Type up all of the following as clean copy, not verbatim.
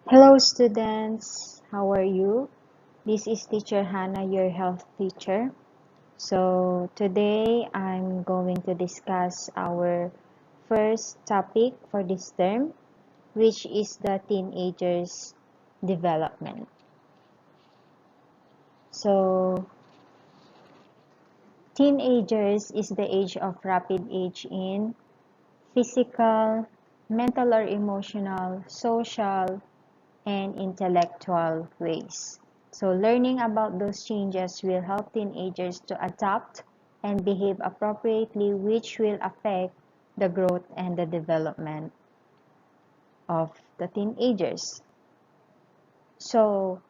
Hello students, how are you? This is teacher Hannah, your health teacher. So today I'm going to discuss our first topic for this term, which is the teenagers development. So teenagers is the age of rapid age in physical, mental or emotional, social, and intellectual ways. So learning about those changes will help teenagers to adapt and behave appropriately, which will affect the growth and the development of the teenagers. So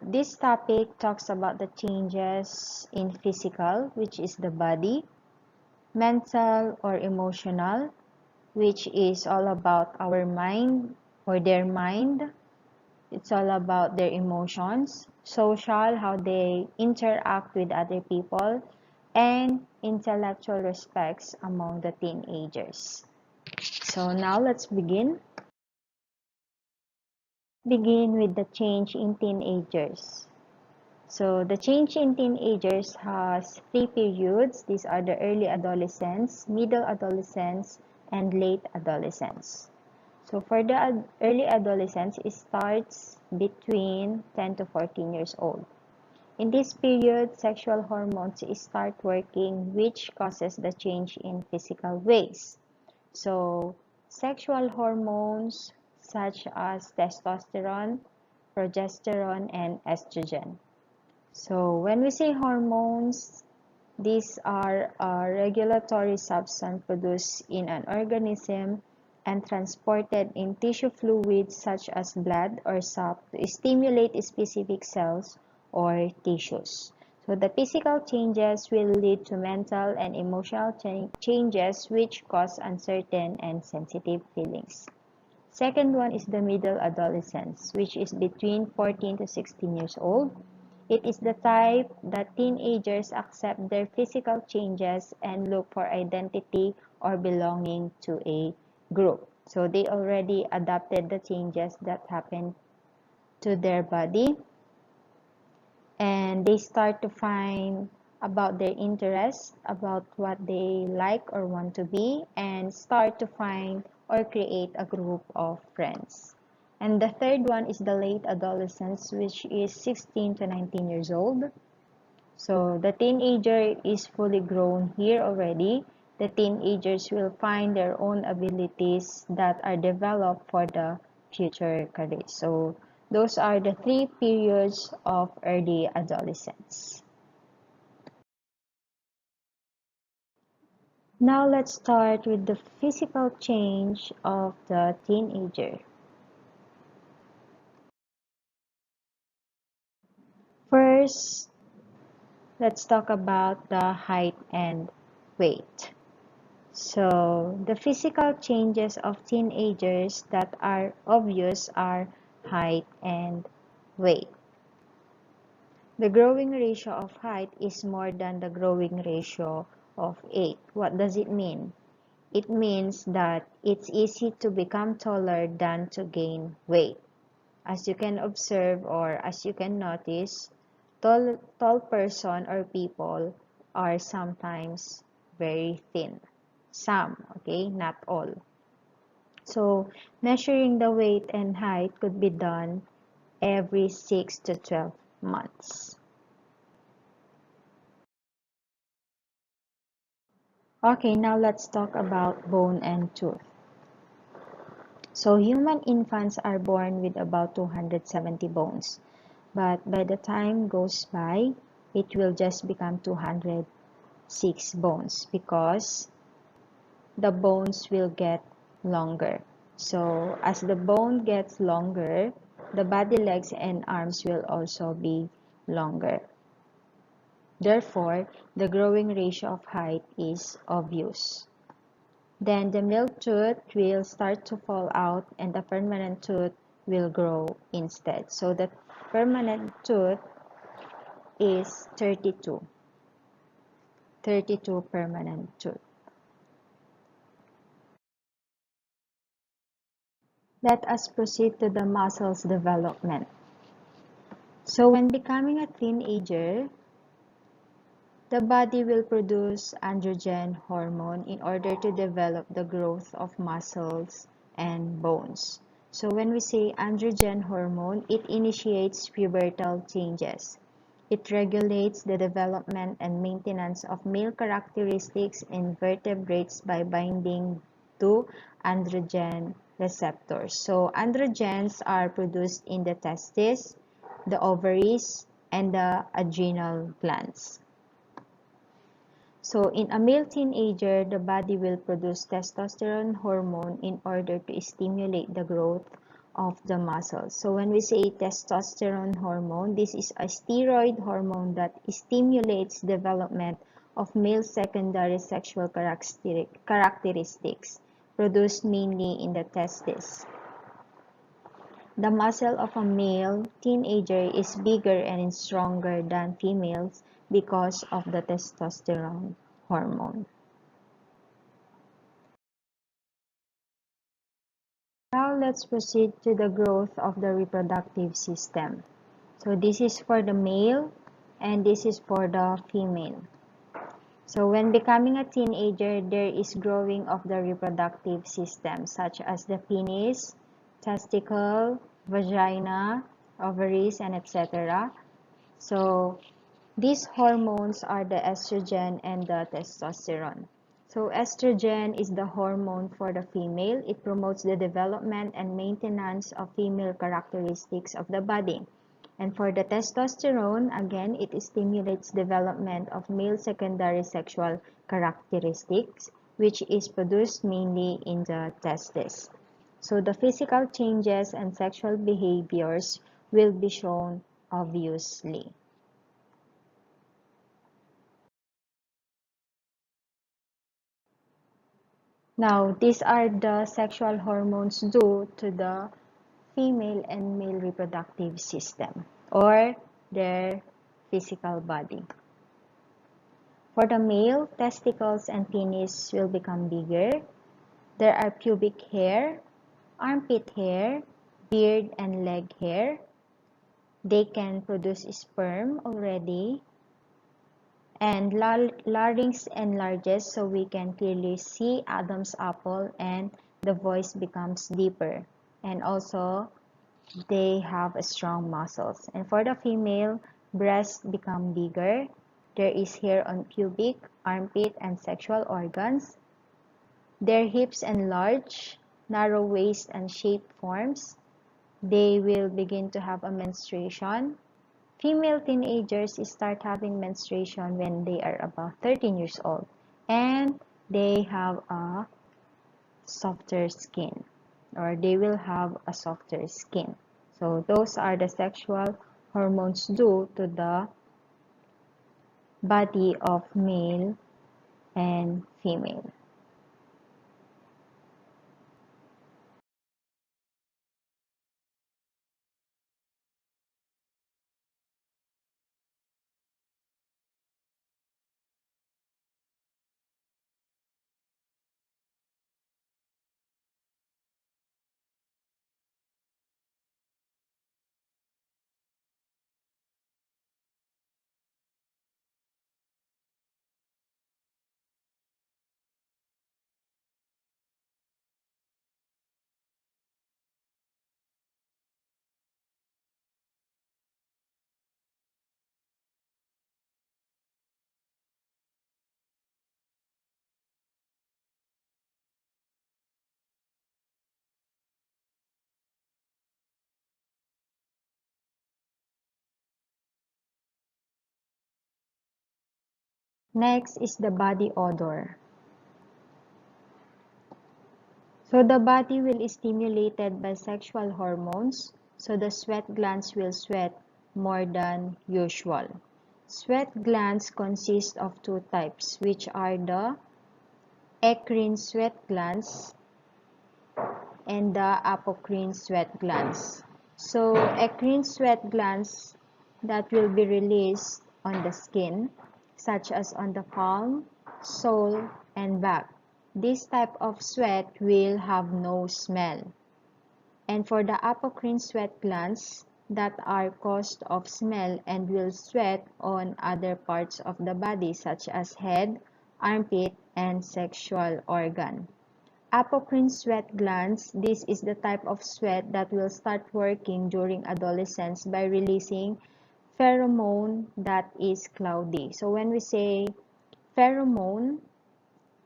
this topic talks about the changes in physical, which is the body, mental or emotional, which is all about our mind or their mind. It's all about their emotions, social, how they interact with other people, and intellectual respects among the teenagers. So now let's begin. Begin with the change in teenagers. So the change in teenagers has three periods. These are the early adolescence, middle adolescence, and late adolescence. So for the early adolescence, it starts between 10 to 14 years old. In this period, sexual hormones start working, which causes the change in physical ways. So sexual hormones such as testosterone, progesterone, and estrogen. So when we say hormones, these are a regulatory substance produced in an organism and transported in tissue fluids such as blood or sap to stimulate specific cells or tissues. So the physical changes will lead to mental and emotional changes which cause uncertain and sensitive feelings. Second one is the middle adolescence, which is between 14 to 16 years old. It is the type that teenagers accept their physical changes and look for identity or belonging to a group. So they already adapted the changes that happen to their body, and they start to find about their interests, about what they like or want to be, and start to find or create a group of friends. And the third one is the late adolescence, which is 16 to 19 years old. So the teenager is fully grown here already. The teenagers will find their own abilities that are developed for the future career. So those are the three periods of early adolescence. Now let's start with the physical change of the teenager. First, let's talk about the height and weight. So, the physical changes of teenagers that are obvious are height and weight. The growing ratio of height is more than the growing ratio of weight. What does it mean? It means that it's easy to become taller than to gain weight. As you can observe or as you can notice, tall person or people are sometimes very thin. Some, okay, not all. So measuring the weight and height could be done every 6 to 12 months. Okay, now let's talk about bone and tooth. So human infants are born with about 270 bones, but by the time goes by, it will just become 206 bones because the bones will get longer. So as the bone gets longer, the body legs and arms will also be longer. Therefore, the growing ratio of height is obvious. Then the milk tooth will start to fall out and the permanent tooth will grow instead. So the permanent tooth is 32. 32 permanent tooth. Let us proceed to the muscles development. So when becoming a teenager, the body will produce androgen hormone in order to develop the growth of muscles and bones. So when we say androgen hormone, it initiates pubertal changes. It regulates the development and maintenance of male characteristics in vertebrates by binding to androgen receptors. So androgens are produced in the testes, the ovaries, and the adrenal glands. So in a male teenager, the body will produce testosterone hormone in order to stimulate the growth of the muscles. So when we say testosterone hormone, this is a steroid hormone that stimulates development of male secondary sexual characteristics, produced mainly in the testes. The muscle of a male teenager is bigger and stronger than females because of the testosterone hormone. Now let's proceed to the growth of the reproductive system. So this is for the male and this is for the female. So when becoming a teenager, there is growing of the reproductive system such as the penis, testicle, vagina, ovaries, and etc. So these hormones are the estrogen and the testosterone. So estrogen is the hormone for the female. It promotes the development and maintenance of female characteristics of the body. And for the testosterone, again, it stimulates development of male secondary sexual characteristics, which is produced mainly in the testes. So the physical changes and sexual behaviors will be shown obviously. Now, these are the sexual hormones due to the female and male reproductive system or their physical body. For the male, testicles and penis will become bigger. There are pubic hair, armpit hair, beard, and leg hair. They can produce sperm already. And larynx enlarges so we can clearly see Adam's apple and the voice becomes deeper. And also, they have strong muscles. And for the female, breasts become bigger. There is hair on pubic, armpit, and sexual organs. Their hips enlarge, narrow waist and shape forms. They will begin to have a menstruation. Female teenagers start having menstruation when they are about 13 years old. And they have a softer skin, or they will have a softer skin. So those are the sexual hormones due to the body of male and female. Next is the body odor. So the body will be stimulated by sexual hormones, so the sweat glands will sweat more than usual. Sweat glands consist of two types, which are the eccrine sweat glands and the apocrine sweat glands. So eccrine sweat glands that will be released on the skin, such as on the palm, sole, and back. This type of sweat will have no smell. And for the apocrine sweat glands that are caused of smell and will sweat on other parts of the body such as head, armpit, and sexual organ. Apocrine sweat glands, this is the type of sweat that will start working during adolescence by releasing pheromone that is cloudy. So when we say pheromone,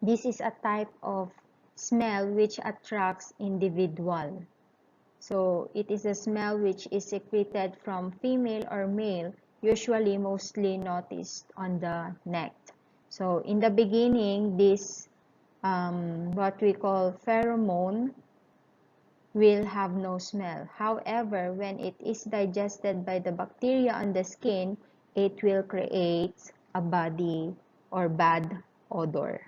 this is a type of smell which attracts individual. So it is a smell which is secreted from female or male, usually mostly noticed on the neck. So in the beginning, this what we call pheromone will have no smell. However, when it is digested by the bacteria on the skin, it will create a body or bad odor.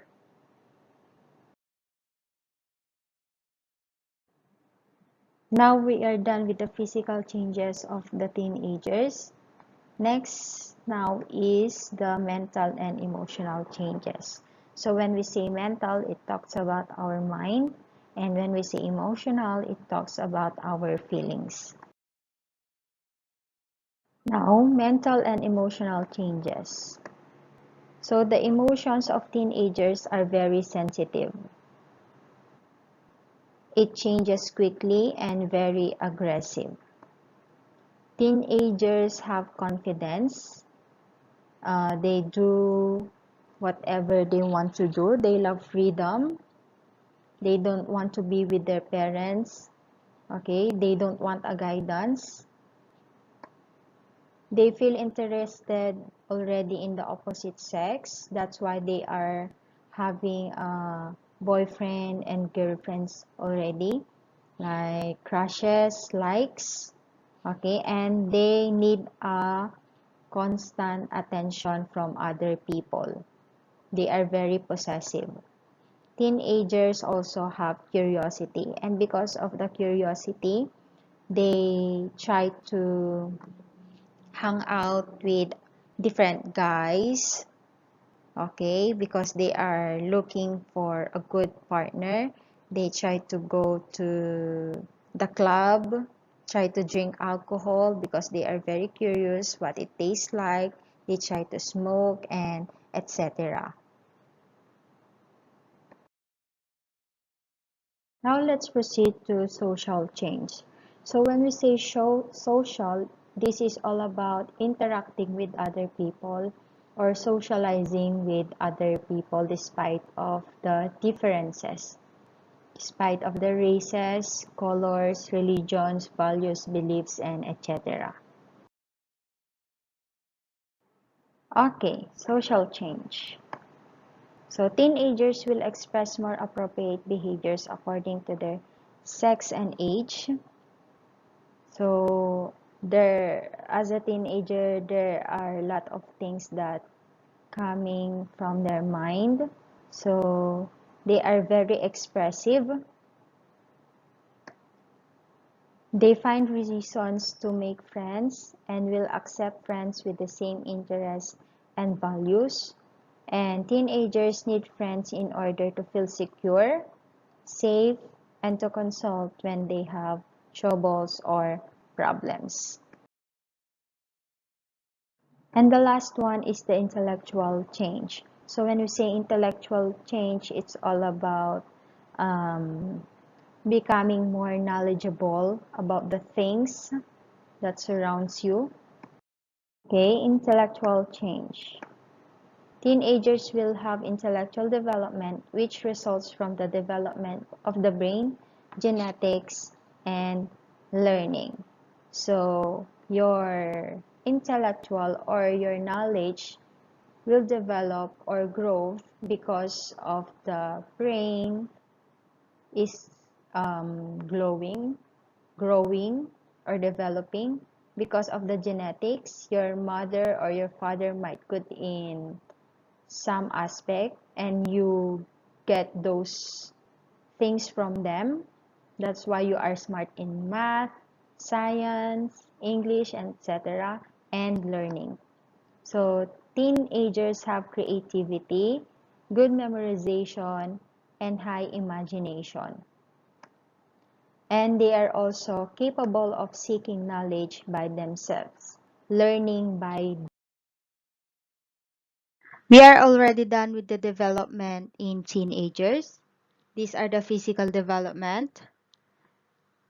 Now we are done with the physical changes of the teenagers. Next now is the mental and emotional changes. So when we say mental, it talks about our mind, and when we say emotional, it talks about our feelings. Now, mental and emotional changes. So the emotions of teenagers are very sensitive. It changes quickly and very aggressive. Teenagers have confidence. They do whatever they want to do. They love freedom. They don't want to be with their parents. Okay, they don't want a guidance. They feel interested already in the opposite sex. That's why they are having a boyfriend and girlfriends already, like crushes, likes. Okay, and they need a constant attention from other people. They are very possessive. Teenagers also have curiosity, and because of the curiosity, they try to hang out with different guys, okay, because they are looking for a good partner. They try to go to the club, try to drink alcohol because they are very curious what it tastes like. They try to smoke and etc. Now let's proceed to social change. So when we say social, this is all about interacting with other people or socializing with other people despite of the differences, despite of the races, colors, religions, values, beliefs, and etc. Okay, social change. So teenagers will express more appropriate behaviors according to their sex and age. So as a teenager, there are a lot of things that coming from their mind. So they are very expressive. They find reasons to make friends and will accept friends with the same interests and values. And teenagers need friends in order to feel secure, safe, and to consult when they have troubles or problems. And the last one is the intellectual change. So when we say intellectual change, it's all about um, becoming more knowledgeable about the things that surrounds you. Okay, intellectual change. Teenagers will have intellectual development, which results from the development of the brain, genetics, and learning. So your intellectual or your knowledge will develop or grow because of the brain is growing or developing. Because of the genetics, your mother or your father might good in some aspect and you get those things from them. That's why you are smart in math, science, English, etc. and learning. So teenagers have creativity, good memorization, and high imagination. And they are also capable of seeking knowledge by themselves, learning by. We are already done with the development in teenagers. These are the physical development,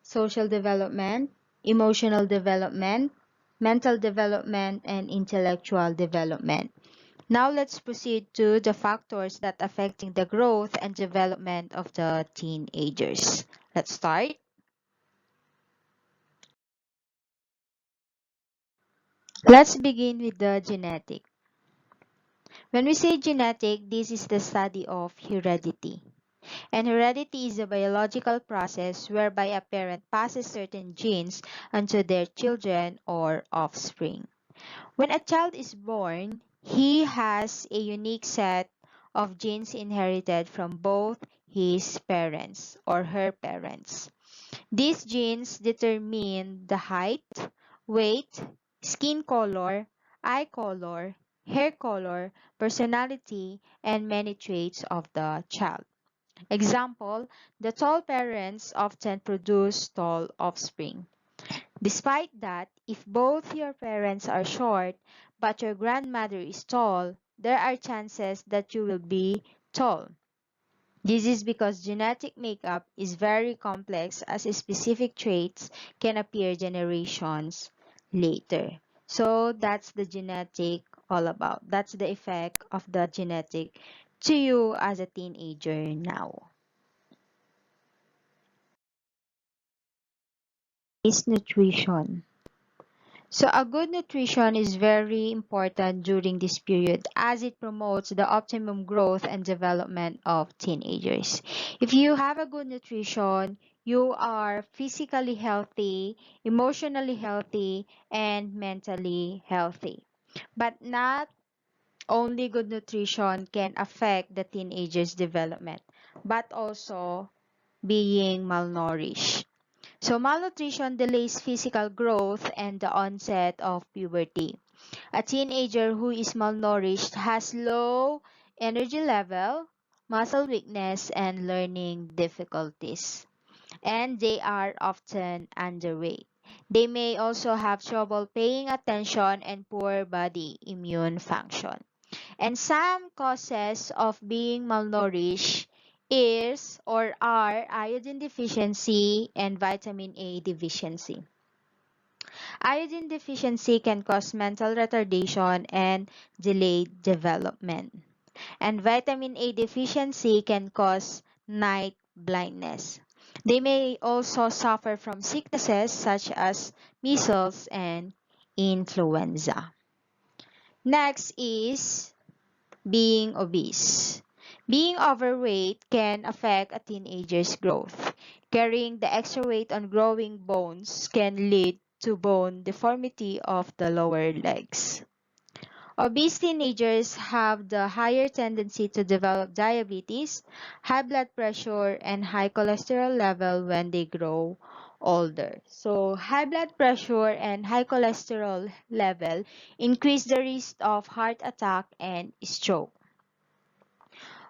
social development, emotional development, mental development, and intellectual development. Now let's proceed to the factors that affecting the growth and development of the teenagers. Let's start. Let's begin with the genetic. When we say genetic, this is the study of heredity. And heredity is a biological process whereby a parent passes certain genes onto their children or offspring. When a child is born, he has a unique set of genes inherited from both his parents or her parents. These genes determine the height, weight, skin color, eye color, hair color, personality, and many traits of the child. Example, the tall parents often produce tall offspring. Despite that, if both your parents are short but your grandmother is tall, there are chances that you will be tall. This is because genetic makeup is very complex as specific traits can appear generations later. So that's the genetic all about. That's the effect of the genetic to you as a teenager now. Is nutrition. So a good nutrition is very important during this period as it promotes the optimum growth and development of teenagers. If you have a good nutrition, you are physically healthy, emotionally healthy, and mentally healthy. But not only good nutrition can affect the teenager's development, but also being malnourished. So malnutrition delays physical growth and the onset of puberty. A teenager who is malnourished has low energy level, muscle weakness, and learning difficulties. And they are often underweight. They may also have trouble paying attention and poor body immune function. And some causes of being malnourished is or are iodine deficiency and vitamin A deficiency. Iodine deficiency can cause mental retardation and delayed development. And vitamin A deficiency can cause night blindness. They may also suffer from sicknesses such as measles and influenza. Next is being obese. Being overweight can affect a teenager's growth. Carrying the extra weight on growing bones can lead to bone deformity of the lower legs. Obese teenagers have the higher tendency to develop diabetes, high blood pressure, and high cholesterol level when they grow older. So high blood pressure and high cholesterol level increase the risk of heart attack and stroke.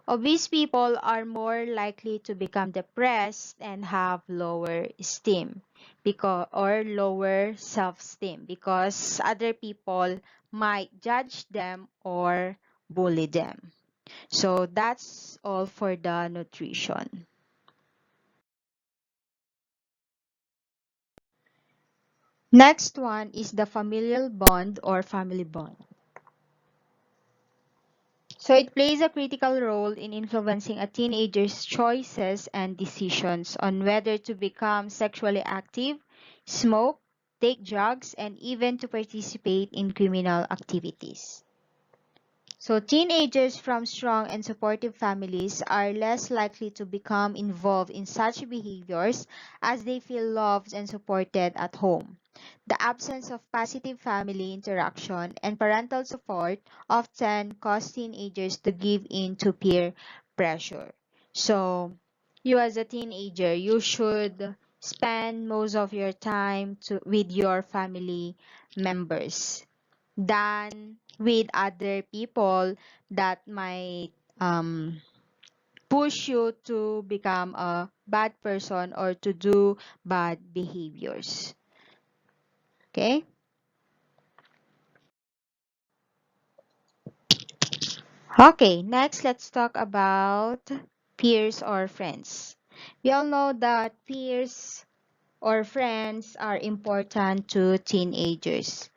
Obese people are more likely to become depressed and have lower esteem because or lower self-esteem because other people might judge them or bully them. So that's all for the nutrition. Next one is the familial bond or family bond. So it plays a critical role in influencing a teenager's choices and decisions on whether to become sexually active, smoke, take drugs, and even to participate in criminal activities. So teenagers from strong and supportive families are less likely to become involved in such behaviors as they feel loved and supported at home. The absence of positive family interaction and parental support often cause teenagers to give in to peer pressure. So, you as a teenager, you should spend most of your time with your family members than with other people that might um, push you to become a bad person or to do bad behaviors. Okay? Okay, next let's talk about peers or friends. We all know that peers or friends are important to teenagers.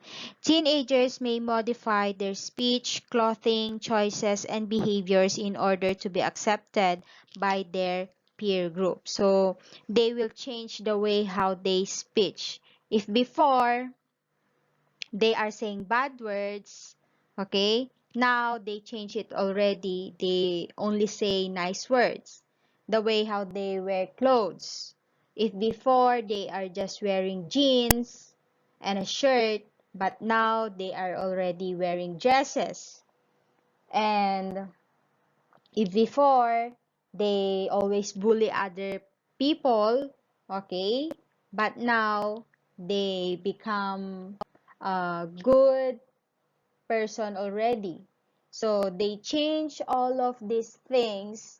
Teenagers may modify their speech, clothing, choices, and behaviors in order to be accepted by their peer group. So they will change the way how they speak. If before they are saying bad words, okay, now they change it already. They only say nice words. The way how they wear clothes. If before they are just wearing jeans and a shirt, but now they are already wearing dresses. And if before they always bully other people, okay, but now they become a good person already. So they change all of these things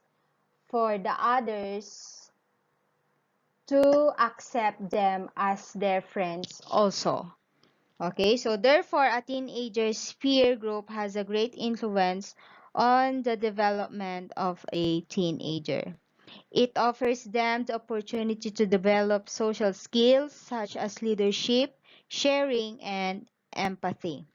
for the others to accept them as their friends also. Okay, so therefore, a teenager's peer group has a great influence on the development of a teenager. It offers them the opportunity to develop social skills such as leadership, sharing, and empathy.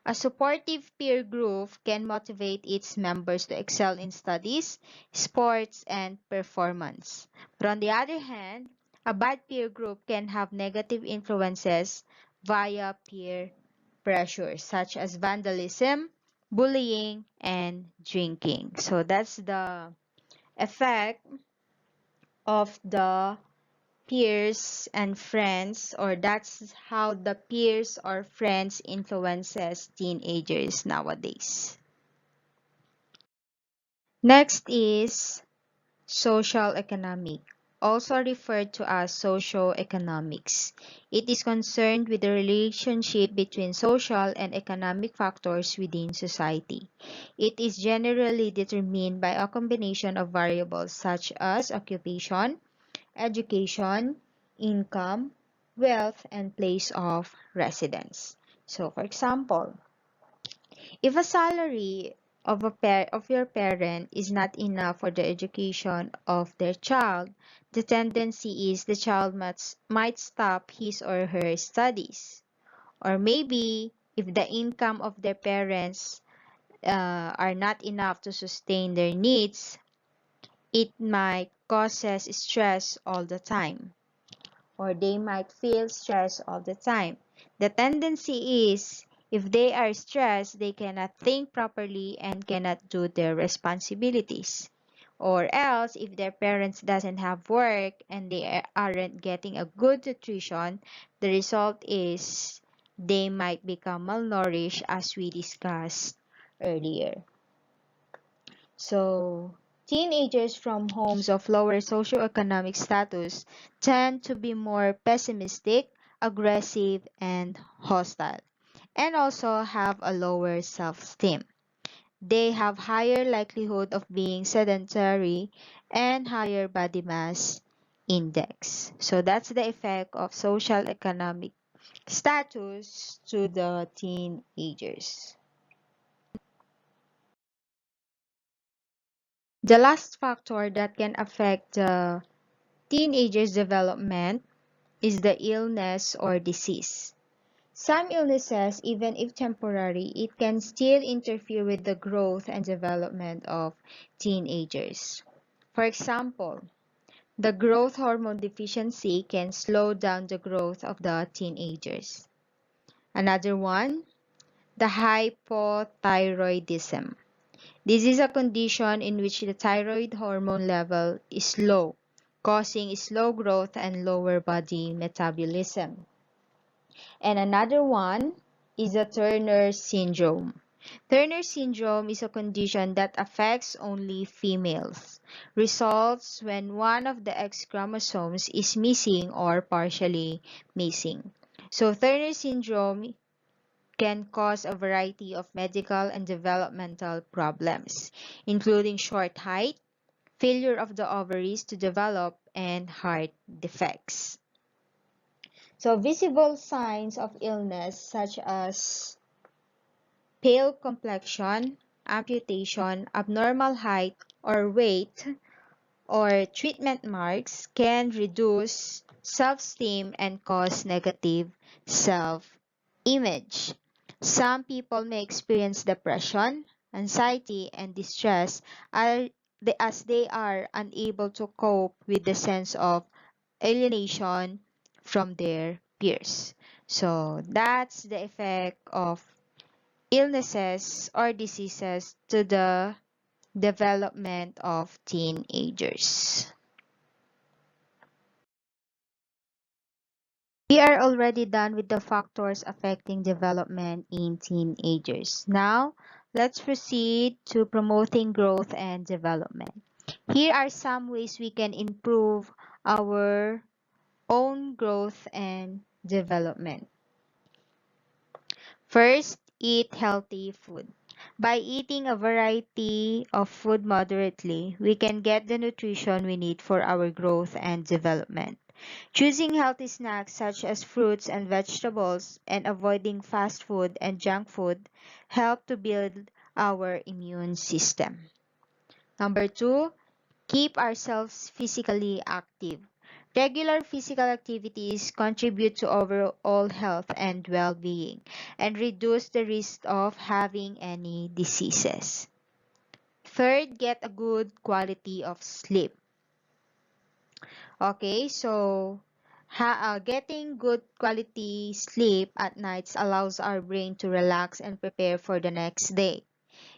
A supportive peer group can motivate its members to excel in studies, sports, and performance. But on the other hand, a bad peer group can have negative influences via peer pressure, such as vandalism, bullying, and drinking. So that's the effect of the peers and friends, or that's how the peers or friends influences teenagers nowadays. Next is social economic, also referred to as socio-economics. It is concerned with the relationship between social and economic factors within society. It is generally determined by a combination of variables such as occupation, education, income, wealth, and place of residence. So, for example, if a salary of your parent is not enough for the education of their child, the tendency is the child might stop his or her studies. Or maybe if the income of their parents are not enough to sustain their needs, it might causes stress all the time, or they might feel stressed all the time. The tendency is if they are stressed, they cannot think properly and cannot do their responsibilities. Or else, if their parents doesn't have work and they aren't getting a good nutrition, the result is they might become malnourished as we discussed earlier. So, teenagers from homes of lower socioeconomic status tend to be more pessimistic, aggressive, and hostile, and also have a lower self-esteem. They have higher likelihood of being sedentary and higher body mass index. So that's the effect of social economic status to the teenagers. The last factor that can affect the teenagers' development is the illness or disease. Some illnesses, even if temporary, it can still interfere with the growth and development of teenagers. For example, the growth hormone deficiency can slow down the growth of the teenagers. Another one, the hypothyroidism. This is a condition in which the thyroid hormone level is low, causing slow growth and lower body metabolism. And another one is the Turner syndrome. Turner syndrome is a condition that affects only females. Results when one of the X chromosomes is missing or partially missing. So Turner syndrome can cause a variety of medical and developmental problems, including short height, failure of the ovaries to develop, and heart defects. So visible signs of illness such as pale complexion, amputation, abnormal height or weight, or treatment marks can reduce self-esteem and cause negative self-image. Some people may experience depression, anxiety, and distress as they are unable to cope with the sense of alienation from their peers. So that's the effect of illnesses or diseases to the development of teenagers. We are already done with the factors affecting development in teenagers. Now, let's proceed to promoting growth and development. Here are some ways we can improve our own growth and development. First, eat healthy food. By eating a variety of food moderately, we can get the nutrition we need for our growth and development. Choosing healthy snacks such as fruits and vegetables and avoiding fast food and junk food help to build our immune system. Number 2, keep ourselves physically active. Regular physical activities contribute to overall health and well-being and reduce the risk of having any diseases. Third, get a good quality of sleep. Okay, so getting good quality sleep at nights allows our brain to relax and prepare for the next day.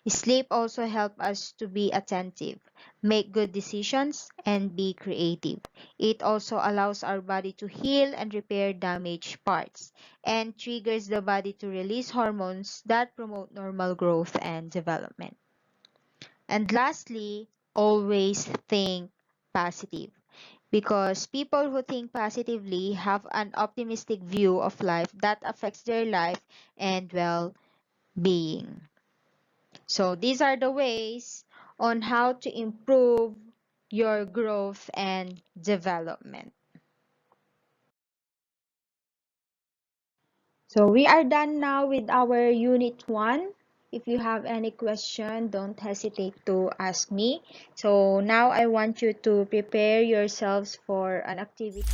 Sleep also helps us to be attentive, make good decisions, and be creative. It also allows our body to heal and repair damaged parts, and triggers the body to release hormones that promote normal growth and development. And lastly, always think positive. Because people who think positively have an optimistic view of life that affects their life and well-being. So these are the ways on how to improve your growth and development. So we are done now with our Unit 1. If you have any question, don't hesitate to ask me. So now I want you to prepare yourselves for an activity.